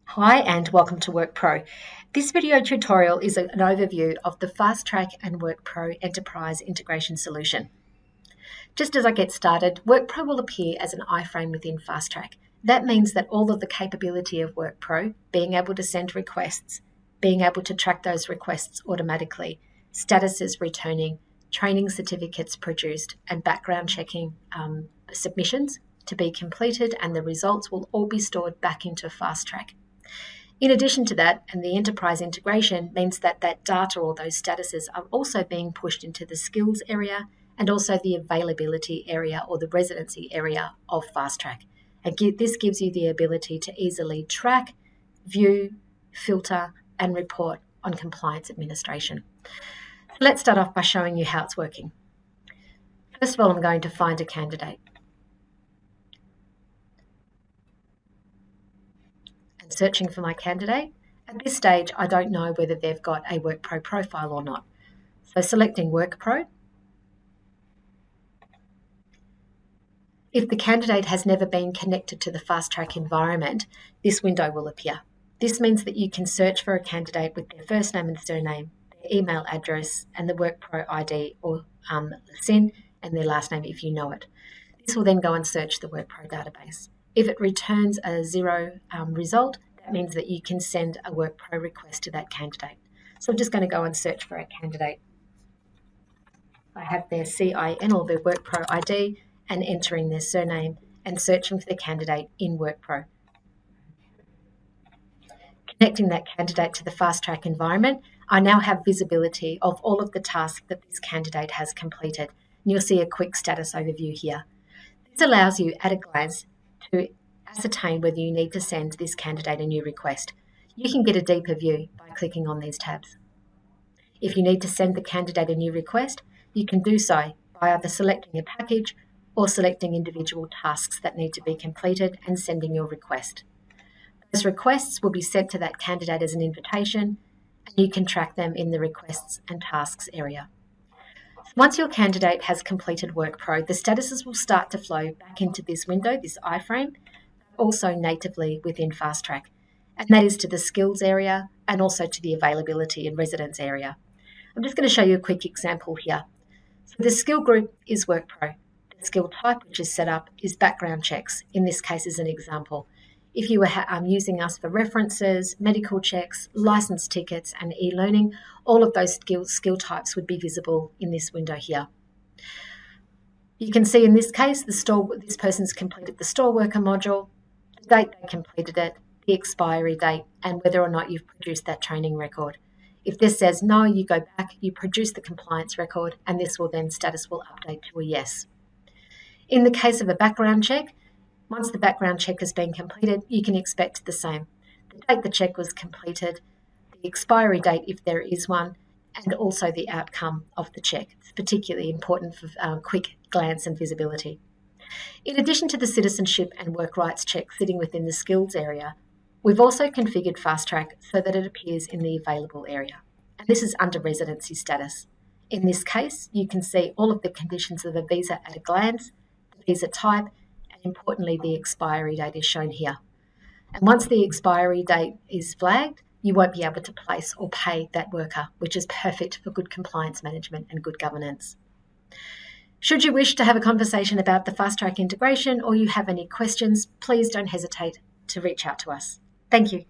Hi and welcome to WorkPro. This video tutorial is an overview of the FastTrack and WorkPro Enterprise Integration Solution. Just as I get started, WorkPro will appear as an iframe within FastTrack. That means that all of the capability of WorkPro, being able to send requests, being able to track those requests automatically, statuses returning, training certificates produced, and background checking submissions to be completed, and the results will all be stored back into FastTrack. In addition to that, and the enterprise integration means that that data or those statuses are also being pushed into the skills area and also the availability area or the residency area of FastTrack. And this gives you the ability to easily track, view, filter, and report on compliance administration. Let's start off by showing you how it's working. First of all, I'm going to find a candidate. And searching for my candidate. At this stage, I don't know whether they've got a WorkPro profile or not. So selecting WorkPro. If the candidate has never been connected to the FastTrack environment, this window will appear. This means that you can search for a candidate with their first name and surname, their email address, and the WorkPro ID or SIN, and their last name if you know it. This will then go and search the WorkPro database. If it returns a 0 result, that means that you can send a WorkPro request to that candidate. So I'm just going to go and search for a candidate. I have their CIN or their WorkPro ID and entering their surname and searching for the candidate in WorkPro. Connecting that candidate to the FastTrack environment, I now have visibility of all of the tasks that this candidate has completed. And you'll see a quick status overview here. This allows you at a glance to ascertain whether you need to send this candidate a new request. You can get a deeper view by clicking on these tabs. If you need to send the candidate a new request, you can do so by either selecting a package or selecting individual tasks that need to be completed and sending your request. Those requests will be sent to that candidate as an invitation, and you can track them in the requests and tasks area. Once your candidate has completed WorkPro, the statuses will start to flow back into this window, this iframe, also natively within FastTrack, and that is to the skills area and also to the availability and residence area. I'm just going to show you a quick example here. So the skill group is WorkPro. The skill type, which is set up, is background checks. In this case, as an example. If you were using us for references, medical checks, license tickets, and e-learning, all of those skill types would be visible in this window here. You can see in this case, this person's completed the store worker module, the date they completed it, the expiry date, and whether or not you've produced that training record. If this says no, you go back, you produce the compliance record, and this will then status will update to a yes. In the case of a background check, once the background check has been completed, you can expect the same. The date the check was completed, the expiry date if there is one, and also the outcome of the check. It's particularly important for quick glance and visibility. In addition to the citizenship and work rights check sitting within the skills area, we've also configured FastTrack so that it appears in the available area. And this is under residency status. In this case, you can see all of the conditions of a visa at a glance, the visa type, importantly, the expiry date is shown here. And once the expiry date is flagged, you won't be able to place or pay that worker, which is perfect for good compliance management and good governance. Should you wish to have a conversation about the FastTrack integration or you have any questions, please don't hesitate to reach out to us. Thank you.